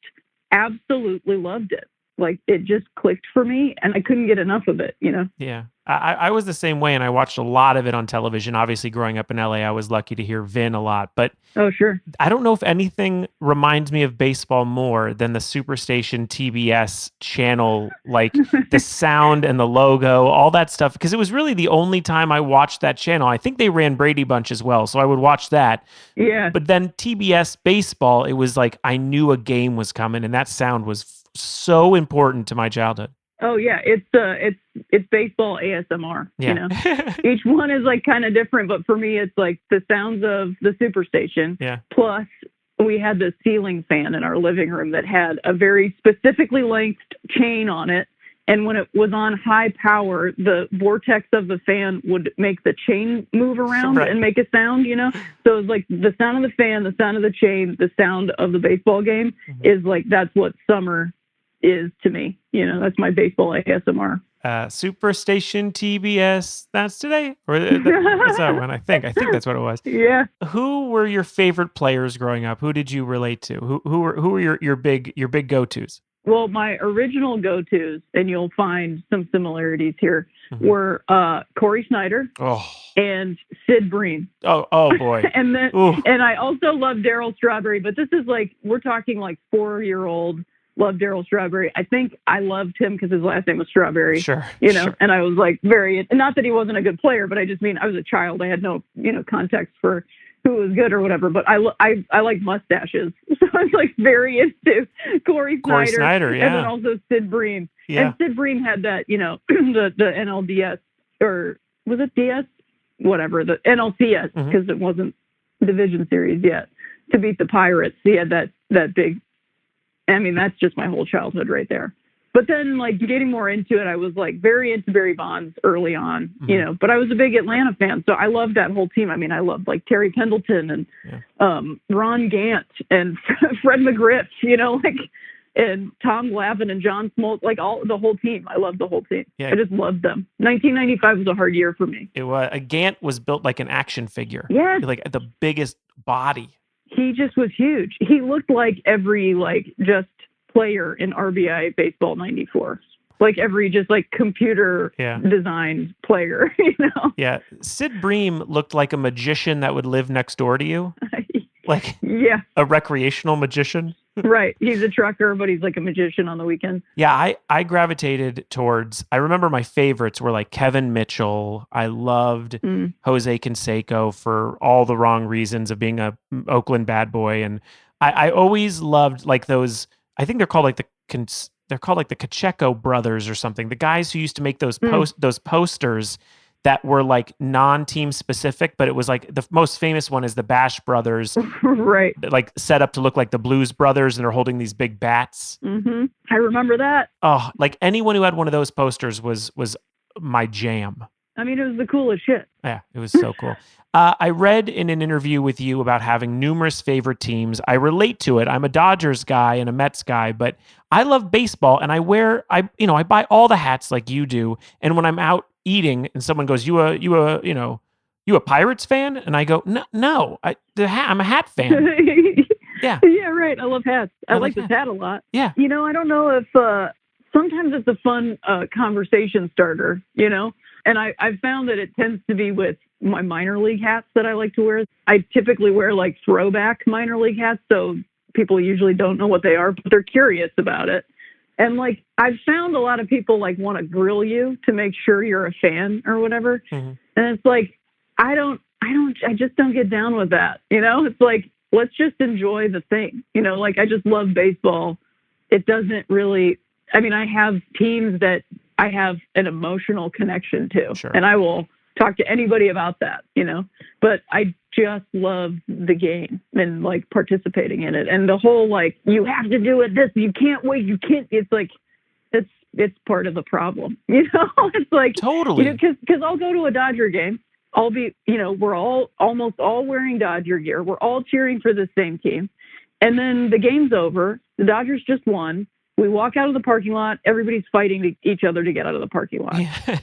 absolutely loved it. Like, it just clicked for me and I couldn't get enough of it, Yeah. I was the same way, and I watched a lot of it on television. Obviously, growing up in LA, I was lucky to hear Vin a lot. But oh, sure. I don't know if anything reminds me of baseball more than the Superstation TBS channel, like the sound and the logo, all that stuff, because it was really the only time I watched that channel. I think they ran Brady Bunch as well, so I would watch that. Yeah. But then TBS baseball, it was like I knew a game was coming, and that sound was so important to my childhood. Oh yeah, it's baseball ASMR. Yeah. Each one is, like, kind of different, but for me, it's like the sounds of the Superstation. Yeah. Plus, we had the ceiling fan in our living room that had a very specifically lengthed chain on it, and when it was on high power, the vortex of the fan would make the chain move around and make a sound. So it was like the sound of the fan, the sound of the chain, the sound of the baseball game is like, that's what summer is to me. That's my baseball ASMR. Superstation TBS, that's today? Or that's that one, I think that's what it was. Yeah. Who were your favorite players growing up? Who did you relate to? Who were your big go-tos? Well, my original go-tos, and you'll find some similarities here, were Corey Snyder and Sid Bream. Oh boy. and I also love Darryl Strawberry, but this is like, we're talking like 4-year-old. Love Darryl Strawberry. I think I loved him because his last name was Strawberry. Sure. Sure. And I was like not that he wasn't a good player, but I just mean I was a child. I had no, context for who was good or whatever. But I like mustaches, so I was like very into Corey Snyder, yeah. And then also Sid Bream. Yeah. And Sid Bream had that, the NLDS, or was it DS? Whatever, the NLCS, because it wasn't Division Series yet, to beat the Pirates. He had that big. I mean, that's just my whole childhood right there. But then, like, getting more into it, I was, like, very into Barry Bonds early on, but I was a big Atlanta fan, so I loved that whole team. I mean, I loved, like, Terry Pendleton and Ron Gant and Fred McGriff, and Tom Glavine and John Smoltz, like, the whole team. I loved the whole team. Yeah. I just loved them. 1995 was a hard year for me. It was. Gant was built like an action figure. Yes. Like, the biggest body. He just was huge. He looked like every, like, just player in RBI Baseball 94. Like every just, like, computer designed player, Yeah. Sid Bream looked like a magician that would live next door to you. Like a recreational magician. Right. He's a trucker, but he's like a magician on the weekends. Yeah, I gravitated towards, I remember my favorites were like Kevin Mitchell. I loved Jose Canseco for all the wrong reasons of being a Oakland bad boy. And I always loved like those, I think they're called like the Pacheco brothers or something. The guys who used to make those posters that were like non-team specific, but it was like the most famous one is the Bash Brothers, right? Like set up to look like the Blues Brothers, and they're holding these big bats. Mm-hmm. I remember that. Oh, like anyone who had one of those posters was my jam. I mean, it was the coolest shit. Yeah, it was so cool. I read in an interview with you about having numerous favorite teams. I relate to it. I'm a Dodgers guy and a Mets guy, but I love baseball, and I buy all the hats like you do. And when I'm out eating and someone goes, you a Pirates fan? And I go, no, I'm a hat fan. Yeah. Yeah, right. I love hats. I like this hat a lot. Yeah. I don't know if sometimes it's a fun conversation starter, and I've found that it tends to be with my minor league hats that I like to wear. I typically wear like throwback minor league hats, so people usually don't know what they are, but they're curious about it. And like, I've found a lot of people like want to grill you to make sure you're a fan or whatever. Mm-hmm. And it's like, I just don't get down with that. It's like, let's just enjoy the thing. Like, I just love baseball. It doesn't really, I have teams that I have an emotional connection to, Sure. and I will talk to anybody about that, but I just love the game and like participating in it. And the whole, like, you have to do it this, you can't wait, you can't, it's like, it's part of the problem, it's like, Totally. Cause I'll go to a Dodger game. I'll be, we're almost all wearing Dodger gear. We're all cheering for the same team. And then the game's over. The Dodgers just won. We walk out of the parking lot. Everybody's fighting each other to get out of the parking lot. Yeah.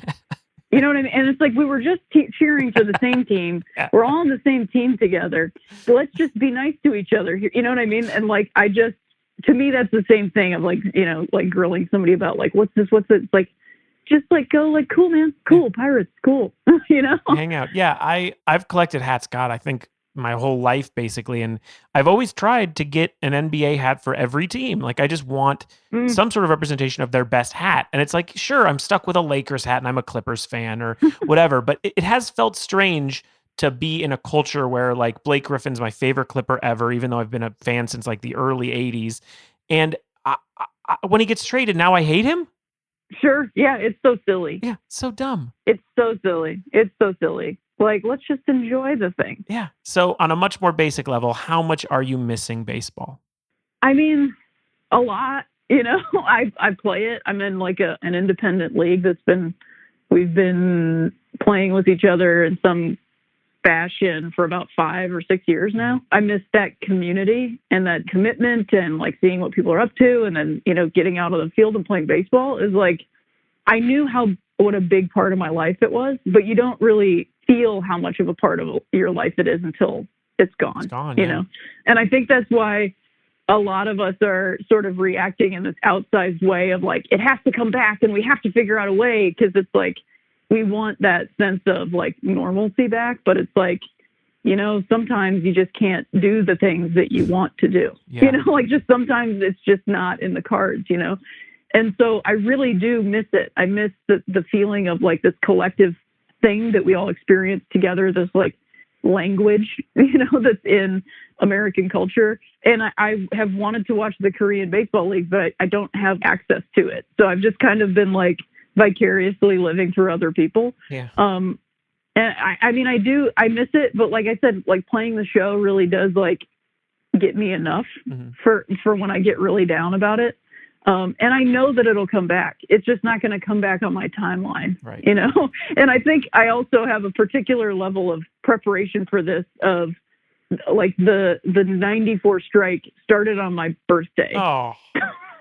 You know what I mean? And it's like, we were just cheering for the same team. Yeah. We're all on the same team together. So let's just be nice to each other. You know what I mean? And like, to me, that's the same thing of like, like grilling somebody about like, what's this? It's like, just like go like, cool, man, cool, Pirates, cool, Hang out. Yeah, I've collected hats, God, I think my whole life basically, and I've always tried to get an NBA hat for every team. Like, I just want some sort of representation of their best hat. And it's like, sure, I'm stuck with a Lakers hat and I'm a Clippers fan or whatever, but it has felt strange to be in a culture where like Blake Griffin's my favorite Clipper ever, even though I've been a fan since like the early 80s. And when he gets traded, now I hate him. Sure. Yeah. It's so silly. Yeah. So dumb. It's so silly. Like, let's just enjoy the thing. Yeah. So on a much more basic level, how much are you missing baseball? A lot, I play it. I'm in like an independent league we've been playing with each other in some fashion for about 5 or 6 years now. I miss that community and that commitment and like seeing what people are up to. And then, getting out of the field and playing baseball is like, I knew what a big part of my life it was, but you don't really feel how much of a part of your life it is until it's gone. It's gone, you know? And I think that's why a lot of us are sort of reacting in this outsized way of like, it has to come back and we have to figure out a way. Cause it's like, we want that sense of like normalcy back, but it's like, sometimes you just can't do the things that you want to do, like just sometimes it's just not in the cards, And so I really do miss it. I miss the feeling of like this collective thing that we all experience together, this like language, that's in American culture. And I have wanted to watch the Korean Baseball League, but I don't have access to it. So I've just kind of been like vicariously living through other people. Yeah. And I miss it, but like I said, like playing the show really does like get me enough for when I get really down about it. And I know that it'll come back. It's just not going to come back on my timeline, right. And I think I also have a particular level of preparation for this of like the 94 strike started on my birthday. Oh,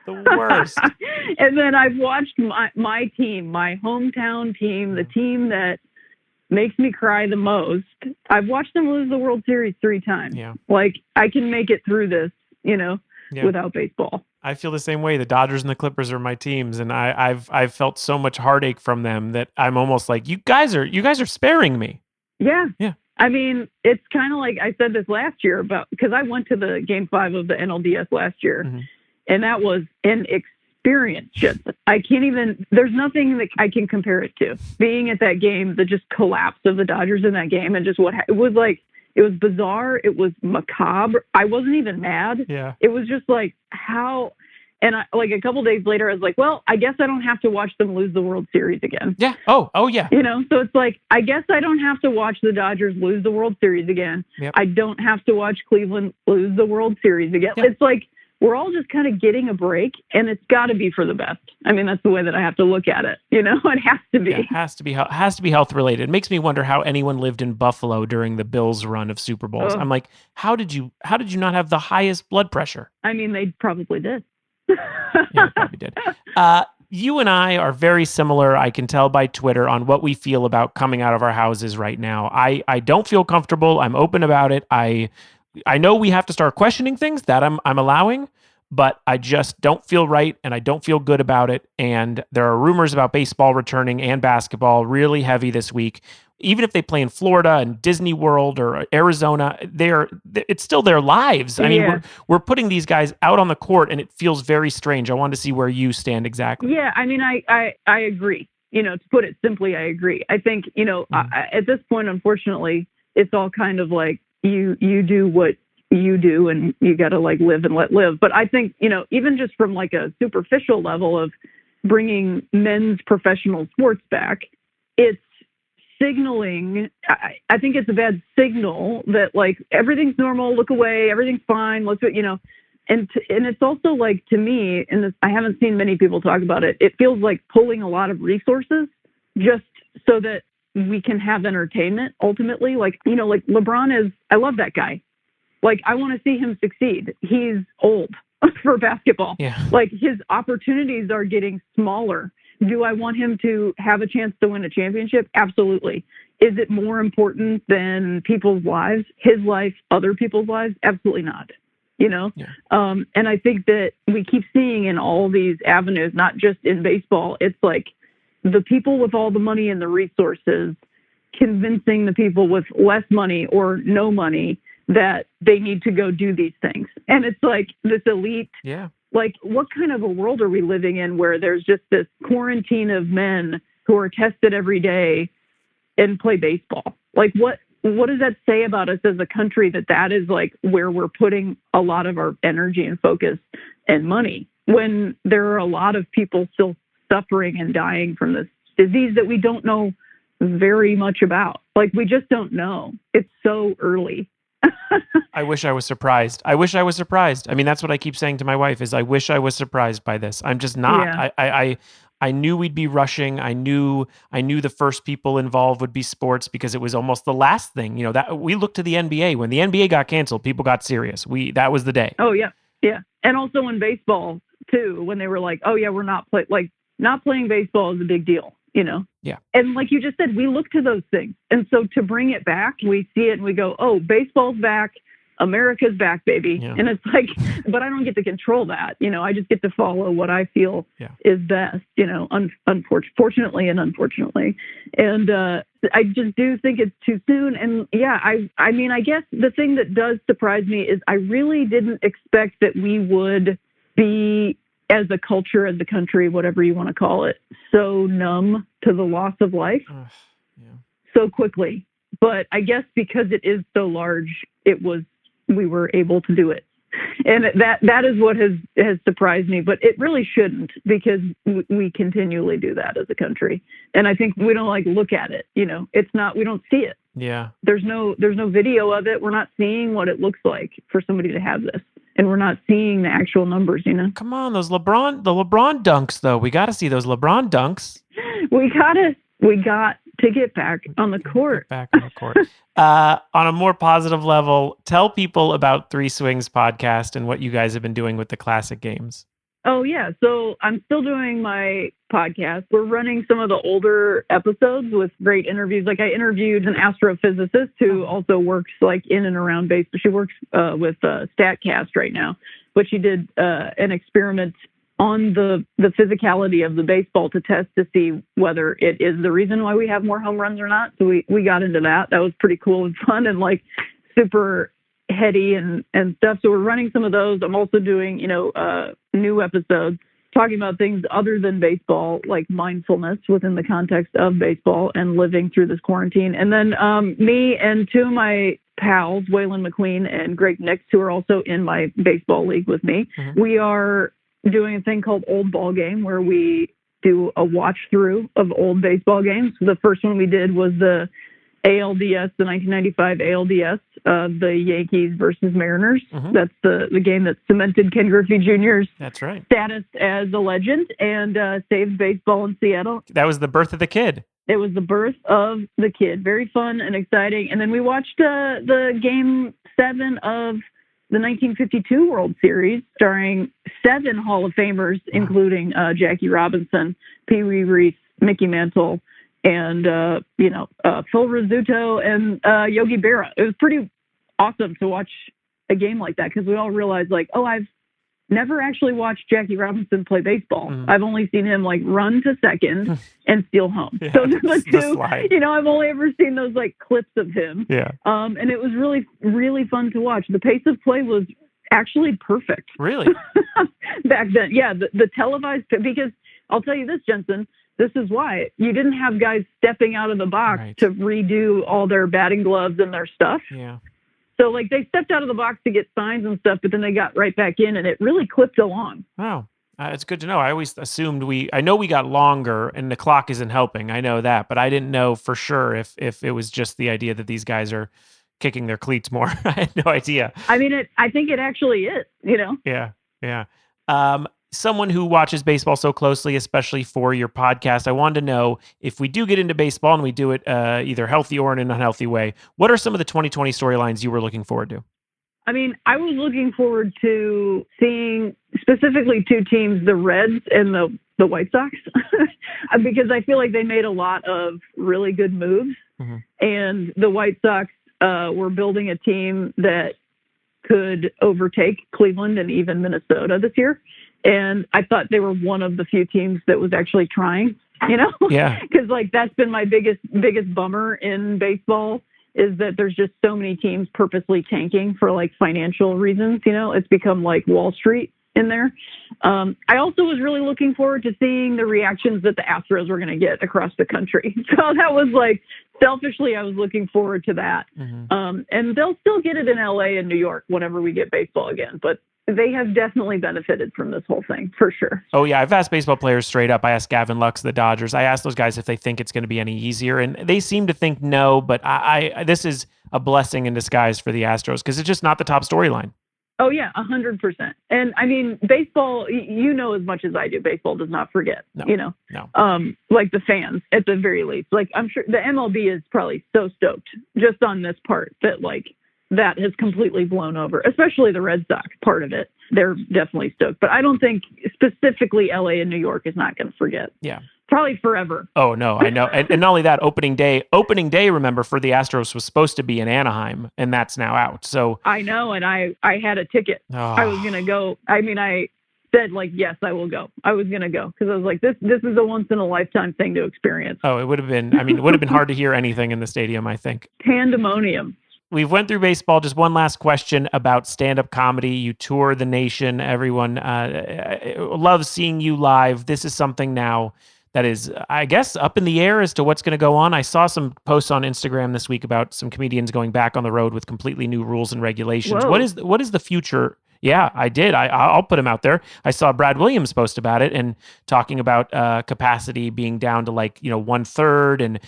the worst. And then I've watched my team, my hometown team, the team that makes me cry the most. I've watched them lose the World Series 3 times. Yeah. Like I can make it through this, without baseball. I feel the same way. The Dodgers and the Clippers are my teams, and I've felt so much heartache from them that I'm almost like, you guys are sparing me. Yeah. Yeah. It's kind of like I said this last year because I went to the Game 5 of the NLDS last year, and that was an experience. Just there's nothing that I can compare it to. Being at that game, the just collapse of the Dodgers in that game, and just it was like. It was bizarre. It was macabre. I wasn't even mad. Yeah. It was just like how, and like a couple days later, I was like, well, I guess I don't have to watch them lose the World Series again. Yeah. Oh yeah. So it's like, I guess I don't have to watch the Dodgers lose the World Series again. Yep. I don't have to watch Cleveland lose the World Series again. Yep. It's like, we're all just kind of getting a break, and it's got to be for the best. That's the way that I have to look at it. It has to be. Yeah, it has to be health related. It makes me wonder how anyone lived in Buffalo during the Bills' run of Super Bowls. I'm like, how did you not have the highest blood pressure? They probably did. Yeah, probably did. You and I are very similar, I can tell by Twitter, on what we feel about coming out of our houses right now. I don't feel comfortable. I'm open about it. I know we have to start questioning things that I'm allowing, but I just don't feel right and I don't feel good about it. And there are rumors about baseball returning and basketball really heavy this week. Even if they play in Florida and Disney World or Arizona, it's still their lives. We're putting these guys out on the court and it feels very strange. I wanted to see where you stand exactly. Yeah, I agree. To put it simply, I agree. I think, at this point, unfortunately, it's all kind of like you do what you do and you got to like live and let live. But I think, even just from like a superficial level of bringing men's professional sports back, it's signaling. I think it's a bad signal that like everything's normal, look away, everything's fine, let's do it, And it's also like, to me, and this, I haven't seen many people talk about it, it feels like pulling a lot of resources just so that we can have entertainment ultimately. Like, like LeBron is, I love that guy. Like, I want to see him succeed. He's old for basketball. Yeah. Like, his opportunities are getting smaller. Do I want him to have a chance to win a championship? Absolutely. Is it more important than people's lives, his life, other people's lives? Absolutely not. Yeah. And I think that we keep seeing in all these avenues, not just in baseball, it's like the people with all the money and the resources convincing the people with less money or no money that they need to go do these things. And it's like this elite. Yeah. Like, what kind of a world are we living in where there's just this quarantine of men who are tested every day and play baseball? Like, what does that say about us as a country, that is like where we're putting a lot of our energy and focus and money, when there are a lot of people still suffering and dying from this disease that we don't know very much about? Like, we just don't know. It's so early. I wish I was surprised. I mean, that's what I keep saying to my wife is I wish I was surprised by this. I'm just not. Yeah. I knew we'd be rushing. I knew the first people involved would be sports because it was almost the last thing. That we looked to the NBA. When the NBA got canceled, people got serious. That was the day. Oh yeah. Yeah. And also in baseball too, when they were like, oh yeah, we're not playing baseball is a big deal, Yeah. And like you just said, we look to those things. And so to bring it back, we see it and we go, oh, baseball's back. America's back, baby. Yeah. And it's like, but I don't get to control that. I just get to follow what I feel is best, unfortunately and unfortunately. And I just do think it's too soon. And yeah, I mean, I guess the thing that does surprise me is I really didn't expect that we would be, as a culture, as a country, whatever you want to call it, so numb to the loss of life so quickly. But I guess because it is so large, we were able to do it. And that is what has surprised me, but it really shouldn't, because we continually do that as a country. And I think we don't look at it, it's not, we don't see it. Yeah. There's no video of it. We're not seeing what it looks like for somebody to have this. And we're not seeing the actual numbers, Come on, the LeBron dunks though. We got to see those LeBron dunks. We got to get back on the court. On a more positive level, tell people about Three Swings podcast and what you guys have been doing with the classic games. Oh, yeah. So I'm still doing my podcast. We're running some of the older episodes with great interviews. Like, I interviewed an astrophysicist who also works in and around baseball. She works with StatCast right now, but she did an experiment on the physicality of the baseball to test to see whether it is the reason why we have more home runs or not. So we got into that. That was pretty cool and fun and super heady and stuff. So we're running some of those. I'm also doing, new episodes talking about things other than baseball, like mindfulness within the context of baseball and living through this quarantine. And then me and two of my pals, Waylon McQueen and Greg Nix, who are also in my baseball league with me, we are doing a thing called Old Ball Game, where we do a watch through of old baseball games. The first one we did was the ALDS, the 1995 ALDS, the Yankees versus Mariners. That's the game that cemented Ken Griffey Jr.'s status as a legend and saved baseball in Seattle. That was the birth of the kid. It was the birth of the kid. Very fun and exciting. And then we watched the Game 7 of the 1952 World Series, starring 7 Hall of Famers, including Jackie Robinson, Pee Wee Reese, Mickey Mantle, and Phil Rizzuto and Yogi Berra. It was pretty awesome to watch a game like that, because we all realized I've never actually watched Jackie Robinson play baseball. I've only seen him run to second and steal home. Yeah, so the two, slide. I've only ever seen those clips of him. Yeah. And it was really, really fun to watch. The pace of play was actually perfect. Really? Back then. Yeah. The televised, because I'll tell you this, Jensen, This is why. You didn't have guys stepping out of the box Right. to redo all their batting gloves and their stuff. Yeah. So, like, they stepped out of the box to get signs and stuff, but then they got right back in, and it really clipped along. Wow. It's good to know. I always assumed I know we got longer and the clock isn't helping. I know that, but I didn't know for sure if it was just the idea that these guys are kicking their cleats more. I had no idea. I mean, I think it actually is, you know? Yeah. Yeah. Someone who watches baseball so closely, especially for your podcast, I wanted to know if we do get into baseball and we do it either healthy or in an unhealthy way, what are some of the 2020 storylines you were looking forward to? I mean, I was looking forward to seeing specifically two teams, the Reds and the White Sox, because I feel like they made a lot of really good moves. Mm-hmm. And the White Sox were building a team that could overtake Cleveland and even Minnesota this year. And I thought they were one of the few teams that was actually trying, you know? Yeah. Because, like, that's been my biggest bummer in baseball, is that there's just so many teams purposely tanking for, like, financial reasons, you know? It's become like Wall Street in there. I also was really looking forward to seeing the reactions that the Astros were going to get across the country. So that was, like, selfishly, I was looking forward to that. Mm-hmm. And they'll still get it in LA and New York whenever we get baseball again. But they have definitely benefited from this whole thing, for sure. Oh, yeah. I've asked baseball players straight up. I asked Gavin Lux, the Dodgers. I asked those guys if they think it's going to be any easier, and they seem to think no, but I this is a blessing in disguise for the Astros because it's just not the top storyline. Oh, yeah, 100%. And, I mean, baseball, you know as much as I do, baseball does not forget, you know? No. Like the fans, at the very least. Like, I'm sure the MLB is probably so stoked just on this part that, like, that has completely blown over, especially the Red Sox part of it. They're definitely stoked. But I don't think specifically LA and New York is not going to forget. Yeah. Probably forever. Oh, no, I know. And not only that, opening day, remember, for the Astros was supposed to be in Anaheim, and that's now out. So I know, and I had a ticket. Oh. I was going to go. I mean, I said, like, yes, I will go. I was going to go because I was like, this is a once-in-a-lifetime thing to experience. Oh, it would have been hard to hear anything in the stadium, I think. Pandemonium. We've went through baseball. Just one last question about stand-up comedy. You tour the nation. Everyone loves seeing you live. This is something now that is, I guess, up in the air as to what's going to go on. I saw some posts on Instagram this week about some comedians going back on the road with completely new rules and regulations. Whoa. What is the future? Yeah, I did. I'll put him out there. I saw Brad Williams post about it and talking about capacity being down to 1/3, and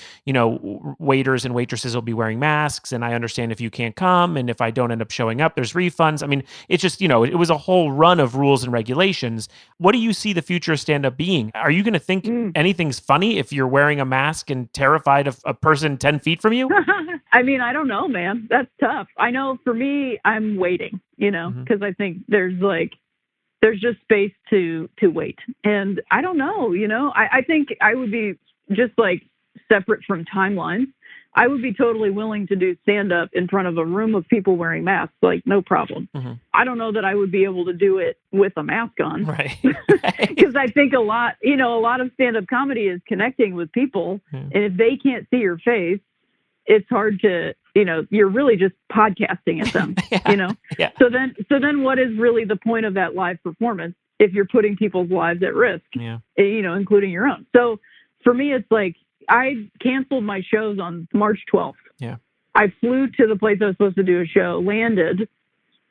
waiters and waitresses will be wearing masks. And I understand if you can't come, and if I don't end up showing up, there's refunds. I mean, it's just it was a whole run of rules and regulations. What do you see the future of stand-up being? Are you going to think anything's funny if you're wearing a mask and terrified of a person 10 feet from you? I mean, I don't know, man. That's tough. I know for me, I'm waiting. Because I think there's just space to wait. And I don't know, I think I would be just like separate from timelines. I would be totally willing to do stand up in front of a room of people wearing masks, like no problem. Mm-hmm. I don't know that I would be able to do it with a mask on. Right. Because I think a lot of stand up comedy is connecting with people. Yeah. And if they can't see your face, it's hard to, you're really just podcasting at them, Yeah. So then what is really the point of that live performance if you're putting people's lives at risk, including your own? So for me, it's like I canceled my shows on March 12th. Yeah. I flew to the place I was supposed to do a show, landed,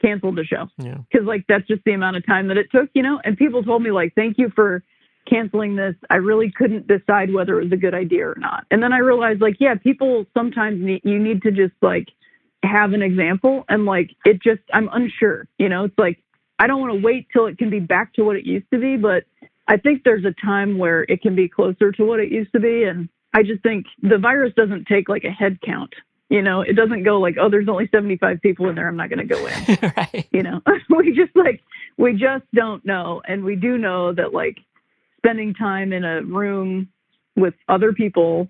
canceled the show. Yeah. Because that's just the amount of time that it took, and people told me thank you for canceling this. I really couldn't decide whether it was a good idea or not. And then I realized people sometimes you need to just have an example and I'm unsure, it's I don't want to wait till it can be back to what it used to be, but I think there's a time where it can be closer to what it used to be. And I just think the virus doesn't take a head count. It doesn't go there's only 75 people in there, I'm not going to go in. Right. we just don't know. And we do know that spending time in a room with other people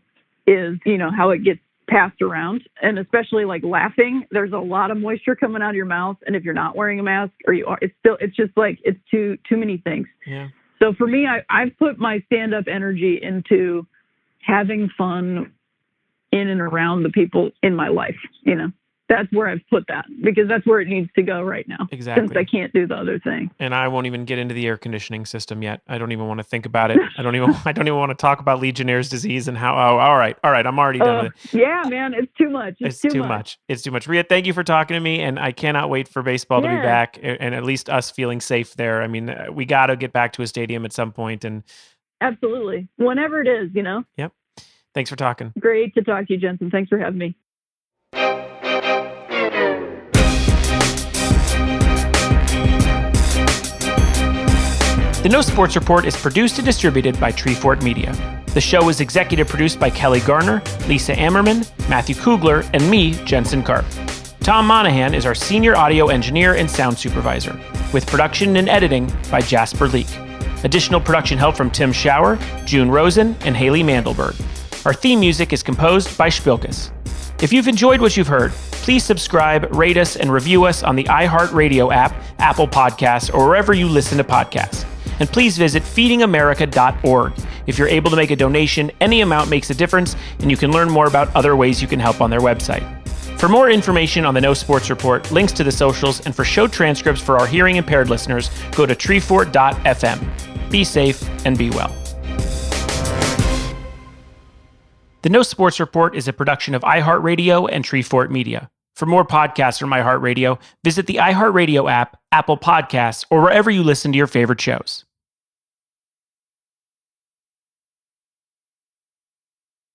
is, how it gets passed around. And especially laughing, there's a lot of moisture coming out of your mouth. And if you're not wearing a mask or you are, it's just it's too many things. Yeah. So for me, I've put my stand-up energy into having fun in and around the people in my life. that's where I've put that, because that's where it needs to go right now. Exactly. Since I can't do the other thing. And I won't even get into the air conditioning system yet. I don't even want to think about it. I don't even want to talk about Legionnaire's disease and how. Oh, all right. I'm already done with it. Yeah, man, it's too much. It's too much. It's too much. Rhea, thank you for talking to me, and I cannot wait for baseball to be back, and at least us feeling safe there. I mean, we got to get back to a stadium at some point, and absolutely, whenever it is, Yep. Thanks for talking. Great to talk to you, Jensen. Thanks for having me. The No Sports Report is produced and distributed by Treefort Media. The show is executive produced by Kelly Garner, Lisa Ammerman, Matthew Kugler, and me, Jensen Karp. Tom Monahan is our senior audio engineer and sound supervisor, with production and editing by Jasper Leak. Additional production help from Tim Schauer, June Rosen, and Haley Mandelberg. Our theme music is composed by Spilkus. If you've enjoyed what you've heard, please subscribe, rate us, and review us on the iHeartRadio app, Apple Podcasts, or wherever you listen to podcasts. And please visit feedingamerica.org. If you're able to make a donation, any amount makes a difference, and you can learn more about other ways you can help on their website. For more information on the No Sports Report, links to the socials, and for show transcripts for our hearing impaired listeners, go to treefort.fm. Be safe and be well. The No Sports Report is a production of iHeartRadio and Treefort Media. For more podcasts from iHeartRadio, visit the iHeartRadio app, Apple Podcasts, or wherever you listen to your favorite shows.